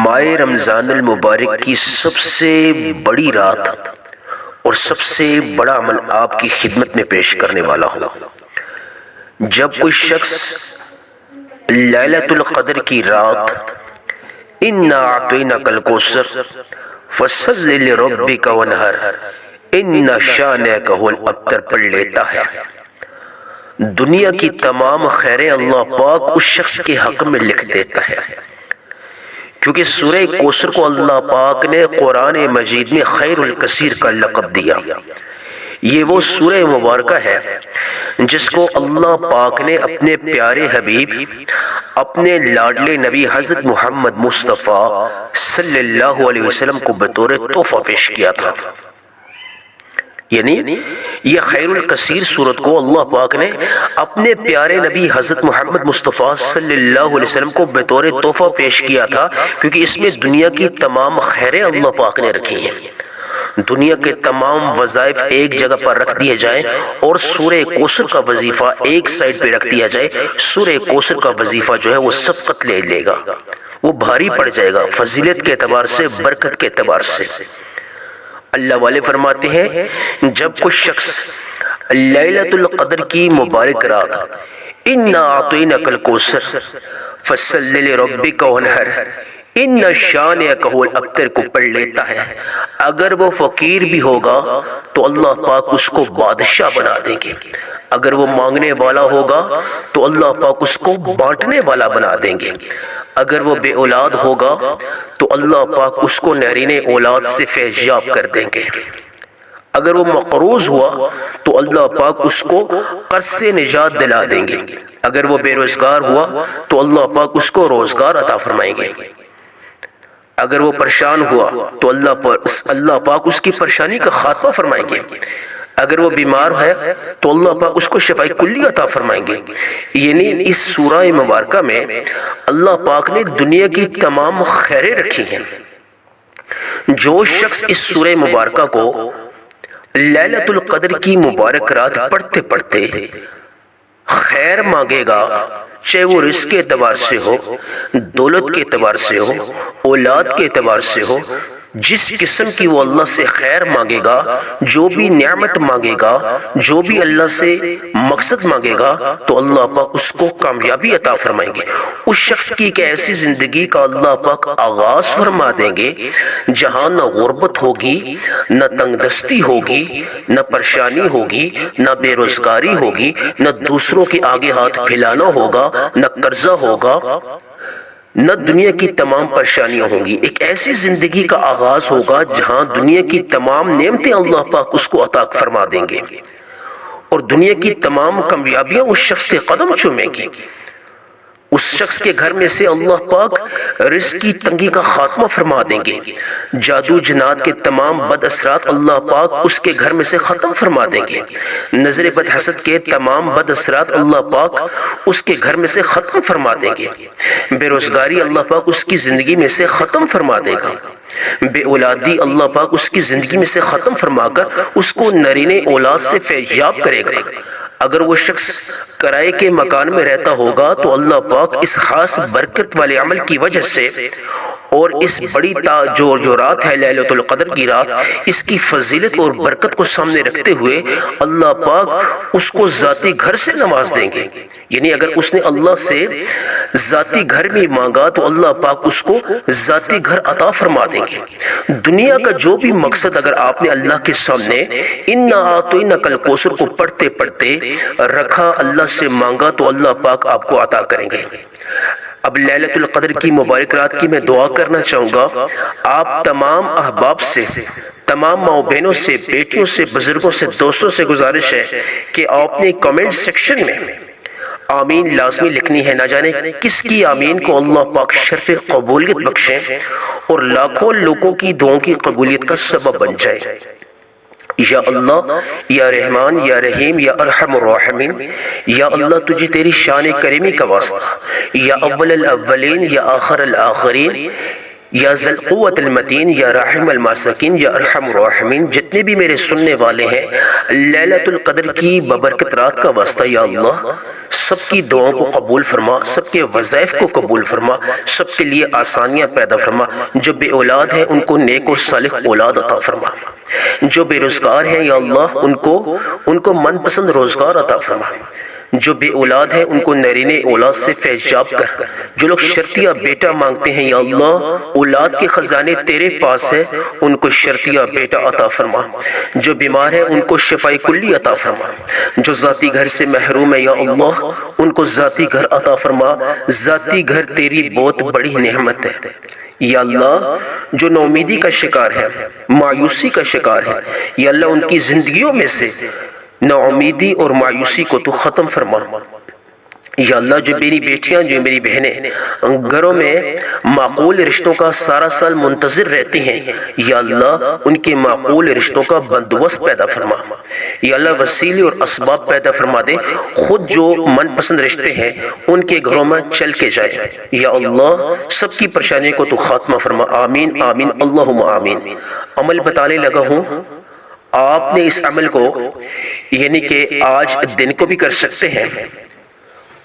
ماہ رمضان المبارک کی سب سے بڑی رات اور سب سے بڑا عمل آپ کی خدمت میں پیش کرنے والا ہوں۔ جب کوئی شخص لیلۃ القدر کی رات اِنَّا أَعْطَيْنَاكَ الْكَوْثَرَ فَصَلِّ لِرَبِّكَ وَانْحَرْ إِنَّ شَانِئَكَ هُوَ الْأَبْتَرَ پڑھ لیتا ہے، دنیا کی تمام خیریں اللہ پاک اس شخص کے حق میں لکھ دیتا ہے، کیونکہ سورہ کوثر کو اللہ پاک نے قرآن مجید میں خیر الکثیر کا لقب دیا۔ یہ وہ سورہ مبارکہ ہے جس کو اللہ پاک نے اپنے پیارے حبیب، اپنے لاڈلے نبی حضرت محمد مصطفیٰ صلی اللہ علیہ وسلم کو بطور تحفہ پیش کیا تھا۔ یعنی یہ خیر الکثیر سورت کو اللہ پاک نے اپنے پیارے نبی حضرت محمد مصطفیٰ صلی اللہ علیہ وسلم کو بطور تحفہ پیش کیا تھا، کیونکہ اس میں دنیا کی تمام خیریں اللہ پاک نے رکھی ہیں۔ دنیا کے تمام وظائف ایک جگہ پر رکھ دیے جائیں اور سورہ کوثر کا وظیفہ ایک سائڈ پہ رکھ دیا جائے، سورہ کوثر کا وظیفہ جو ہے وہ سبقت لے لے گا، وہ بھاری پڑ جائے گا فضیلت کے اعتبار سے، برکت کے اعتبار سے۔ اللہ والے فرماتے ہیں جب کوئی شخص لیلۃ القدر کی مبارک رات اِنَّا أَعْطَيْنَاكَ الْكَوْثَرَ فَصَلِّ لِرَبِّكَ وَانْحَرْ إِنَّ شَانِئَكَ هُوَ الْأَبْتَرَ کو پڑھ لیتا ہے، اگر وہ فقیر بھی ہوگا تو اللہ پاک اس کو بادشاہ بنا دیں گے، اگر وہ مانگنے والا ہوگا تو اللہ پاک اس کو بانٹنے والا بنا دیں گے، اگر وہ بے اولاد ہوگا تو اللہ پاک اس کو نہرین اولاد سے فیض یاب کر دیں گے، اگر وہ مقروض ہوا تو اللہ پاک اس کو قرض سے نجات دلا دیں گے، اگر وہ بے روزگار ہوا تو اللہ پاک اس کو روزگار عطا فرمائیں گے، اگر وہ پریشان ہوا تو اللہ پاک اس کی پریشانی کا خاتمہ فرمائیں گے، اگر وہ بیمار ہے تو اللہ پاک اس کو شفاء کلی عطا فرمائیں گے۔ یعنی اس سورہ مبارکہ میں اللہ پاک نے دنیا کی تمام خیریں رکھی ہیں۔ جو شخص اس سورہ مبارکہ کو لیلۃ القدر کی مبارک رات پڑھتے پڑھتے خیر مانگے گا، چاہے وہ رزق کے اعتبار سے ہو، دولت کے اعتبار سے ہو، اولاد کے اعتبار سے ہو، جس قسم کی وہ اللہ سے خیر مانگے گا، جو بھی نعمت مانگے گا، جو بھی اللہ سے مقصد مانگے گا تو اللہ پاک اس کو کامیابی عطا فرمائیں گے۔ اس شخص کی ایک ایسی زندگی کا اللہ پاک آغاز فرما دیں گے جہاں نہ غربت ہوگی، نہ تنگ دستی ہوگی، نہ پریشانی ہوگی، نہ بے روزگاری ہوگی، نہ دوسروں کے آگے ہاتھ پھیلانا ہوگا، نہ قرضہ ہوگا، نہ دنیا کی تمام پریشانیاں ہوں گی۔ ایک ایسی زندگی کا آغاز ہوگا جہاں دنیا کی تمام نعمتیں اللہ پاک اس کو عطا فرما دیں گے اور دنیا کی تمام کامیابیاں اس شخص کے قدم چومیں گی۔ اس شخص کے گھر میں سے اللہ پاک رزق کی تنگی کا خاتمہ فرما دیں گے، جادو جنات کے تمام بد اثرات اللہ پاک اس کے گھر میں سے ختم فرما دیں گے، نظر بد حسد کے تمام بد اثرات اللہ پاک اس کے گھر میں سے ختم فرما دیں گے، بے روزگاری اللہ پاک اس کی زندگی میں سے ختم فرما دے گا، بے اولادی اللہ پاک اس کی زندگی میں سے ختم فرما کر اس کو نرین اولاد سے فیضیاب کرے گا۔ اگر وہ شخص کرائے کے مکان میں رہتا ہوگا تو اللہ پاک اس خاص برکت والے عمل کی وجہ سے اور اس بڑی جو رات ہے لیلۃ القدر کی رات، اس کی فضیلت اور برکت کو سامنے رکھتے ہوئے اللہ پاک اس کو ذاتی گھر سے نواز دیں گے۔ یعنی اگر اس نے اللہ سے ذاتی گھر بھی مانگا تو اللہ پاک اس کو ذاتی گھر عطا فرما دیں گے۔ دنیا کا جو بھی مقصد اگر آپ نے اللہ کے سامنے اِنَّا أَعْطَيْنَاكَ الْكَوْثَرَ کو پڑھتے پڑھتے رکھا، اللہ سے مانگا تو اللہ پاک آپ کو عطا کریں گے۔ اب لیلۃ القدر کی مبارک رات کی میں دعا کرنا چاہوں گا، آپ تمام احباب سے، تمام ماؤں بہنوں سے، بیٹیوں سے، بزرگوں سے، دوستوں سے گزارش ہے کہ آپ نے کمنٹ سیکشن میں آمین لازمی لکھنی ہے۔ نہ جانے کس کی آمین کو اللہ پاک شرف قبولیت بخشیں اور لاکھوں لوگوں کی دعاؤں کی قبولیت کا سبب بن جائے۔ یا اللہ، یا رحمان، یا رحیم، یا ارحم الراحمین، یا اللہ تجھے تیری شان کریمی کا واسطہ، یا اول الاولین، یا آخر الآخرین، یا ذی القوت المتین، یا رحم المساکین، یا ارحم الراحمین، جتنے بھی میرے سننے والے ہیں لیلۃ القدر کی ببرکت رات کا واسطہ یا اللہ سب کی دعاؤں کو قبول فرما، سب کے وظائف کو قبول فرما، سب کے لیے آسانیاں پیدا فرما۔ جو بے اولاد ہیں ان کو نیک اور صالح اولاد عطا فرما۔ جو بے روزگار ہیں یا اللہ ان کو من پسند روزگار عطا فرما۔ جو بے اولاد ہیں ان کو نرین اولاد سے فیضیاب کر۔ جو لوگ شرطیہ بیٹا مانگتے ہیں یا اللہ اولاد کے خزانے تیرے پاس ہے، ان کو شرطیہ بیٹا عطا فرما۔ جو بیمار ہیں ان کو شفاء کلی عطا فرما۔ جو ذاتی گھر سے محروم ہے یا اللہ ان کو ذاتی گھر عطا فرما۔ ذاتی گھر تیری بہت بڑی نعمت ہے یا اللہ۔ جو نومیدی کا شکار ہے، مایوسی کا شکار ہے یا اللہ ان کی زندگیوں میں سے ناامیدی اور مایوسی کو تو ختم فرما۔ یا اللہ جو میری بیٹیاں، جو میری بہنیں گھروں میں معقول رشتوں کا سارا سال منتظر رہتی ہیں، یا اللہ ان کے معقول رشتوں کا بندوبست پیدا فرما۔ یا اللہ وسیلے اور اسباب پیدا فرما دے، خود جو من پسند رشتے ہیں ان کے گھروں میں چل کے جائے۔ یا اللہ سب کی پریشانیوں کو تو خاتمہ فرما۔ آمین آمین اللہم آمین۔ عمل بتانے لگا ہوں، آپ نے اس عمل کو یعنی کہ آج دن کو بھی کر سکتے ہیں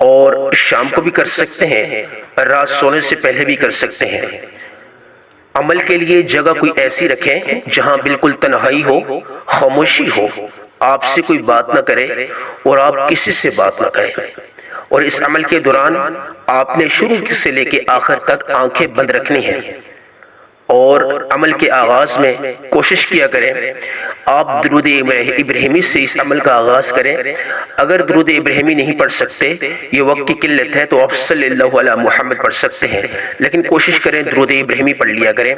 اور شام کو بھی کر سکتے ہیں، رات سونے سے پہلے بھی کر سکتے ہیں۔ عمل کے لیے جگہ کوئی ایسی رکھیں جہاں بالکل تنہائی ہو، خاموشی ہو، آپ سے کوئی بات نہ کرے اور آپ کسی سے بات نہ کریں۔ اور اس عمل کے دوران آپ نے شروع سے لے کے آخر تک آنکھیں بند رکھنی ہیں، اور عمل کے آغاز میں کوشش کیا کریں آپ درود ابراہیمی سے اس عمل کا آغاز کریں۔ اگر درود ابراہیمی نہیں پڑھ سکتے، یہ وقت کی قلت ہے، تو آپ صلی اللہ علیہ محمد پڑھ سکتے ہیں، لیکن کوشش کریں درود ابراہیمی پڑھ لیا کریں۔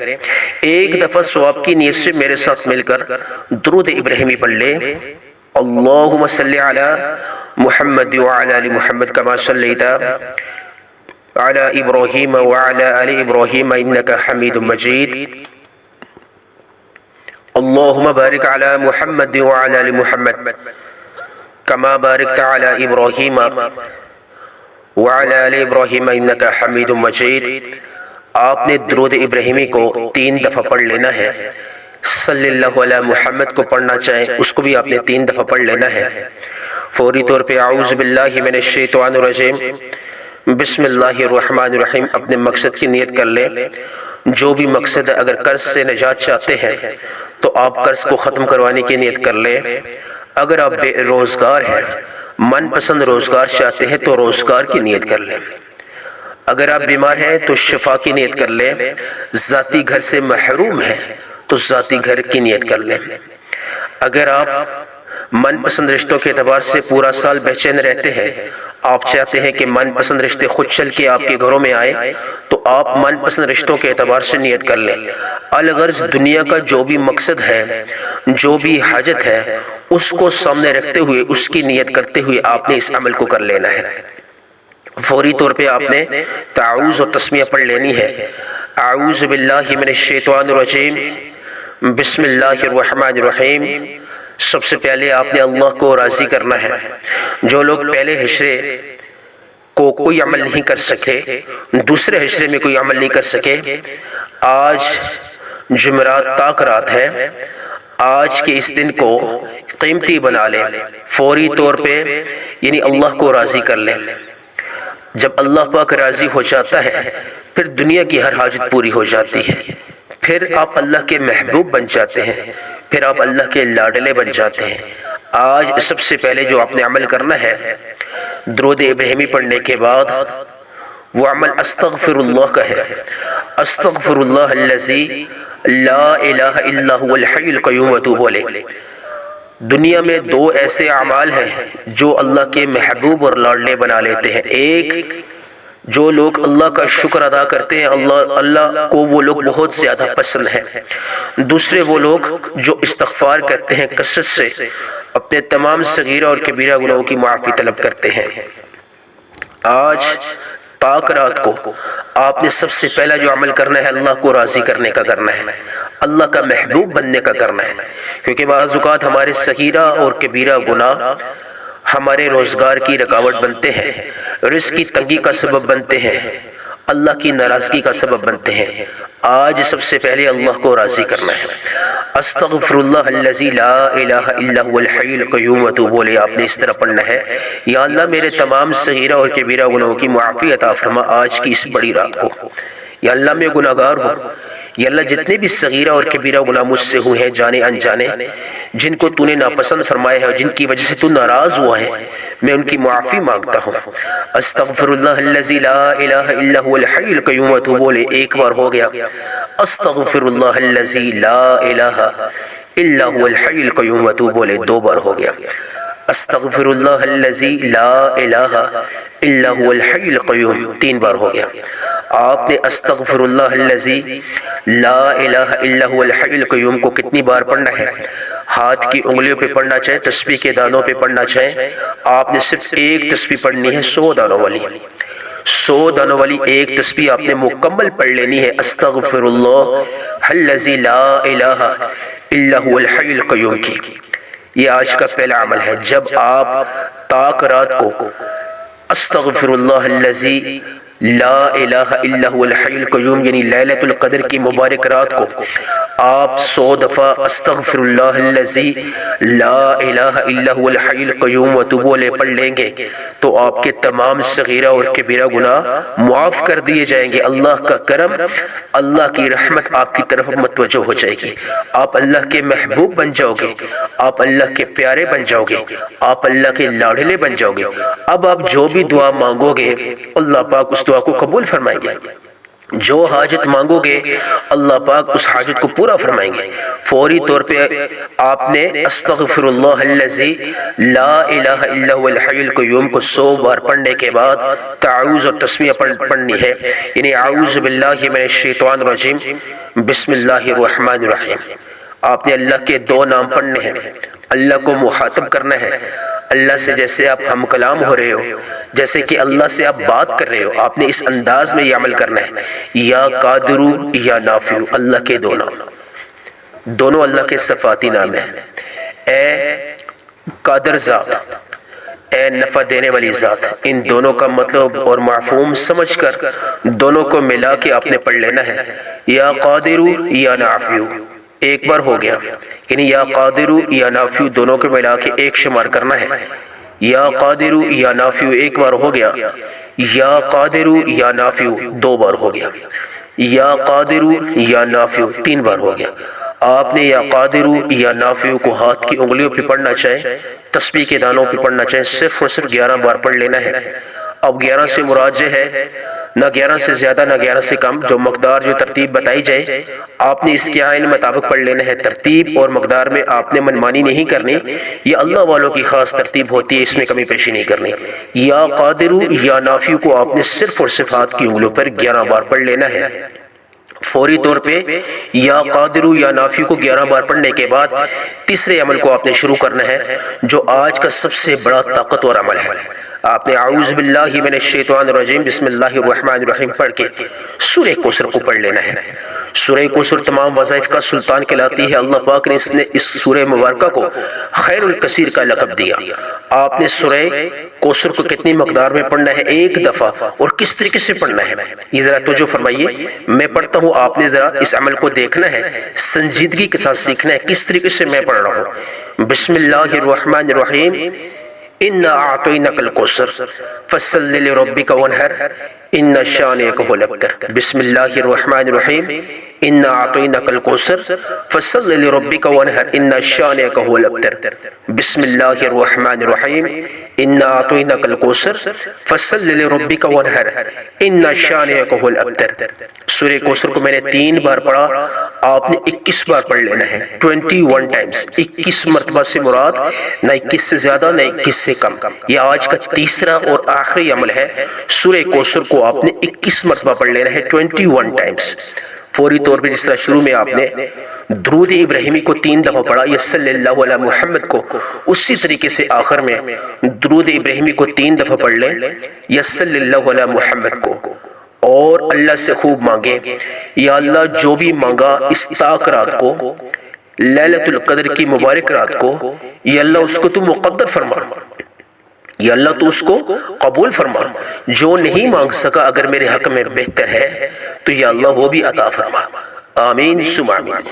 ایک دفعہ ثواب کی نیت سے میرے ساتھ مل کر درود ابراہیمی پڑھ لیں۔ اللہم صلی علی محمد وعلی آل محمد کما صلیت على إبراهيم وعلى آل إبراهيم إنك حميد مجيد اللهم بارك على محمد وعلى آل محمد كما باركت على إبراهيم وعلى آل إبراهيم إنك حميد مجيد۔ آپ نے درود ابراہیمی کو 3 دفعہ پڑھ لینا ہے۔ صلی اللہ علیہ محمد کو پڑھنا چاہیں اس کو بھی آپ نے 3 دفعہ پڑھ لینا ہے۔ فوری طور پہ اعوذ باللہ من الشیطان الرجیم بسم اللہ الرحمن الرحیم اپنے مقصد کی نیت کر لیں۔ جو بھی مقصد ہے، اگر قرض سے نجات چاہتے ہیں تو آپ قرض کو ختم کروانے کی نیت کر لیں۔ اگر آپ بے روزگار ہیں، من پسند روزگار چاہتے ہیں تو روزگار کی نیت کر لیں۔ اگر آپ بیمار ہیں تو شفا کی نیت کر لیں۔ ذاتی گھر سے محروم ہیں تو ذاتی گھر کی نیت کر لیں۔ اگر آپ من پسند رشتوں کے اعتبار سے پورا سال بے چین رہتے ہیں، آپ چاہتے ہیں کہ من پسند رشتے خود چل کے آپ کے گھروں میں آئے، تو آپ من پسند رشتوں کے اعتبار سے نیت کر لیں۔ الغرض دنیا کا جو بھی مقصد ہے، جو بھی حاجت ہے، اس کو سامنے رکھتے ہوئے، اس کی نیت کرتے ہوئے آپ نے اس عمل کو کر لینا ہے۔ فوری طور پہ آپ نے تعوذ اور تسمیہ پڑھ لینی ہے۔ اعوذ باللہ من الشیطان الرجیم بسم اللہ الرحمن الرحیم۔ سب سے پہلے آپ نے اللہ کو راضی کرنا ہے۔ جو لوگ پہلے حشرے کو کوئی عمل نہیں کر سکے، دوسرے حشرے میں کوئی عمل نہیں کر سکے، آج جمعرات تاک رات ہے، آج کے اس دن کو قیمتی بنا لیں۔ فوری طور پہ یعنی اللہ کو راضی کر لیں۔ جب اللہ پاک راضی ہو جاتا ہے پھر دنیا کی ہر حاجت پوری ہو جاتی ہے، پھر آپ اللہ کے محبوب بن جاتے ہیں، پھر آپ اللہ کے لاڈلے بن جاتے ہیں۔ آج سب سے پہلے جو آپ نے عمل کرنا ہے، درود ابراہیمی پڑھنے کے بعد وہ عمل استغفر اللہ کا ہے۔ استغفر اللہ الذی لا الہ الا هو الحی القیوم واتوب الیہ۔ دنیا میں 2 ایسے اعمال ہیں جو اللہ کے محبوب اور لاڈلے بنا لیتے ہیں۔ ایک، جو لوگ اللہ کا شکر ادا کرتے ہیں، اللہ کو وہ لوگ بہت زیادہ پسند ہیں۔ دوسرے وہ لوگ جو استغفار کرتے ہیں کثرت سے، اپنے تمام صغیرہ اور کبیرہ گناہوں کی معافی طلب کرتے ہیں۔ آج پاک رات کو آپ نے سب سے پہلا جو عمل کرنا ہے، اللہ کو راضی کرنے کا کرنا ہے، اللہ کا محبوب بننے کا کرنا ہے، کیونکہ بعض اوقات ہمارے صغیرہ اور کبیرہ گناہ ہمارے روزگار کی رکاوٹ بنتے ہیں، رزق کی تنگی کا سبب بنتے ہیں، اللہ کی ناراضگی کا سبب بنتے ہیں۔ آج سب سے پہلے اللہ کو راضی کرنا ہے۔ استغفر اللہ الذی لا الہ الا هو الحی القیوم واتوب الیہ آپ نے اس طرح پڑھنا ہے، یا اللہ میرے تمام صغیرہ اور کبیرہ گناہوں کی معافی عطا فرما آج کی اس بڑی رات کو۔ یا اللہ میں گناہگار ہوں، یا اللہ جتنے بھی صغیرہ اور کبیرہ گناہ مجھ سے ہوئے ہیں جانے انجانے، جن کو تو نے ناپسند فرمایا ہے اور جن کی وجہ سے تو ناراض ہوا ہے، میں ان کی معافی مانگتا ہوں۔ استغفر اللہ الذی لا الہ الا هو الحی القیوم واتوب الیہ ایک بار ہو گیا، استغفر اللہ الذی لا الہ الا هو الحی القیوم واتوب الیہ دو بار ہو گیا، استغفر اللہ الذی لا الہ الا هو الحی القیوم تین بار ہو گیا۔ آپ نے استغفر اللہ الذی لا الہ الا هو الحی القیوم کو کتنی بار پڑھنا ہے؟ ہاتھ کی انگلیوں پہ پڑھنا چاہے، تسبیح کے دانوں پہ پڑھنا چاہے، آپ نے صرف ایک تسبیح پڑھنی ہے 100 دانوں والی، 100 دانوں والی ایک تسبیح آپ نے مکمل پڑھ لینی ہے، استغفر اللہ الذی لا الہ الا هو الحی القیوم کی۔ یہ آج کا پہلا عمل ہے۔ جب آپ طاق رات کو استغفر اللہ الذی لا الہ الا هو الحی القیوم یعنی لیلۃ القدر کی مبارک رات کو آپ 100 دفعہ استغفر اللہ الذی لا الہ الا هو الحی القیوم واتوب الیہ پڑھ لیں گے تو آپ کے تمام صغیرہ اور کبیرہ گناہ معاف کر دیے جائیں گے۔ اللہ کا کرم، اللہ کی رحمت آپ کی طرف متوجہ ہو جائے گی، آپ اللہ کے محبوب بن جاؤ گے، آپ اللہ کے پیارے بن جاؤ گے، آپ اللہ کے لاڈلے بن جاؤ گے۔ اب آپ جو بھی دعا مانگو گے اللہ پاک اس دعا کو قبول فرمائیں گے، جو حاجت مانگو گے اللہ پاک اس حاجت کو پورا فرمائیں گے۔ فوری طور پہ آپ نے استغفر اللہ الذی لا الہ الا هو الحی القیوم کو 100 بار پڑھنے کے بعد تعوذ اور تسمیہ پڑھنی ہے، یعنی اعوذ باللہ من الشیطان الرجیم بسم اللہ الرحمن الرحیم۔ آپ نے اللہ کے دو نام پڑھنے ہیں، اللہ کو مخاطب کرنا ہے، اللہ سے جیسے آپ ہم کلام ہو رہے ہو، جیسے کہ اللہ سے آپ بات کر رہے ہو، آپ نے اس انداز میں یہ عمل کرنا ہے۔ یا قادرو یا نافع، اللہ کے دو نام، دونوں اللہ کے صفاتی نام ہیں۔ اے قادر ذات، اے نفع دینے والی ذات، ان دونوں کا مطلب اور مفہوم سمجھ کر دونوں کو ملا کے آپ نے پڑھ لینا ہے۔ یا قادرو یا نافع ایک بار ہو گیا، یعنی یا قادرو یا نافع دونوں کو ملا کے ایک شمار کرنا ہے۔ یا قادرو یا نافع ایک بار ہو گیا، یا قادرو یا نافع دو بار ہو گیا، یا قادرو یا نافع تین بار ہو گیا۔ آپ نے یا قادرو یا نافع کو ہاتھ کی انگلیوں پہ پڑھنا چاہے، تسبیح کے دانوں پہ پڑھنا چاہے، صرف اور صرف 11 بار پڑھ لینا ہے۔ اب 11 سے مراد ہے نہ 11 سے زیادہ نہ 11 سے کم، جو مقدار جو ترتیب بتائی جائے آپ نے اس کے آئین مطابق پڑھ لینا ہے۔ ترتیب اور مقدار میں آپ نے منمانی نہیں کرنی، یہ اللہ والوں کی خاص ترتیب ہوتی ہے، اس میں کمی پیشی نہیں کرنی۔ یا قادرو یا نافع کو آپ نے صرف اور صرف ہاتھ کی انگلیوں پر 11 بار پڑھ لینا ہے۔ فوری طور پہ یا قادرو یا نافع کو 11 بار پڑھنے کے بعد تیسرے عمل کو آپ نے شروع کرنا ہے، جو آج کا سب سے بڑا طاقتور عمل ہے۔ آپ نے اعوذ باللہ من الشیطان الرجیم بسم اللہ الرحمن الرحیم پڑھ کے سورہ کوثر کو پڑھ لینا ہے۔ سورہ کوثر تمام وظائف کا سلطان کہلاتی ہے۔ اللہ پاک نے اس سورہ مبارکہ کو خیر الکثیر کا لقب دیا۔ آپ نے سورہ کوثر کو کتنی مقدار میں پڑھنا ہے؟ ایک دفعہ، اور کس طریقے سے پڑھنا ہے یہ ذرا توجہ فرمائیے۔ میں پڑھتا ہوں، آپ نے ذرا اس عمل کو دیکھنا ہے، سنجیدگی کے ساتھ سیکھنا ہے کس طریقے سے میں پڑھ رہا ہوں۔ بسم اللہ الرحمن الرحیم انا اعطیناک الکوثر فصل لربک وانحر ان شانئک هو الابتر۔ بسم اللہ الرحمن الرحیم انا اعطیناک الکوثر فصل لربک وانحر ان شانئک هو الابتر۔ بسم اللہ الرحمن الرحیم انا اعطیناک الکوثر فصل لربک وانحر ان شانئک هو الابتر۔ سورہ کوثر کو میں نے 3 بار پڑھا، آپ نے 21 بار پڑھ لینا ہے، 21 ٹائمز۔ 21 مرتبہ سے مراد نہ 21 سے زیادہ نہ 21 سے کم۔ یہ آج کا تیسرا اور آخری عمل ہے۔ سورہ کوثر کو آپ نے 21 مرتبہ پڑھ لینا ہے، 21 ٹائمز۔ فوری طور پہ جس طرح شروع میں آپ نے درود ابراہیمی کو 3 دفعہ پڑھا، یا صلی اللہ علیہ محمد کو، اسی طریقے سے آخر میں درود ابراہیمی کو 3 دفعہ پڑھ لیں، یا صلی اللہ علیہ محمد کو، اور اللہ سے خوب مانگیں، یا اللہ جو بھی مانگا اس طاق رات کو، لیلۃ القدر کی مبارک رات کو، یا اللہ اس کو تو مقدر فرما، یا اللہ تو اس کو قبول فرما۔ جو نہیں مانگ سکا اگر میرے حق میں بہتر ہے تو یا اللہ وہ بھی عطا فرما۔ آمین ثم آمین۔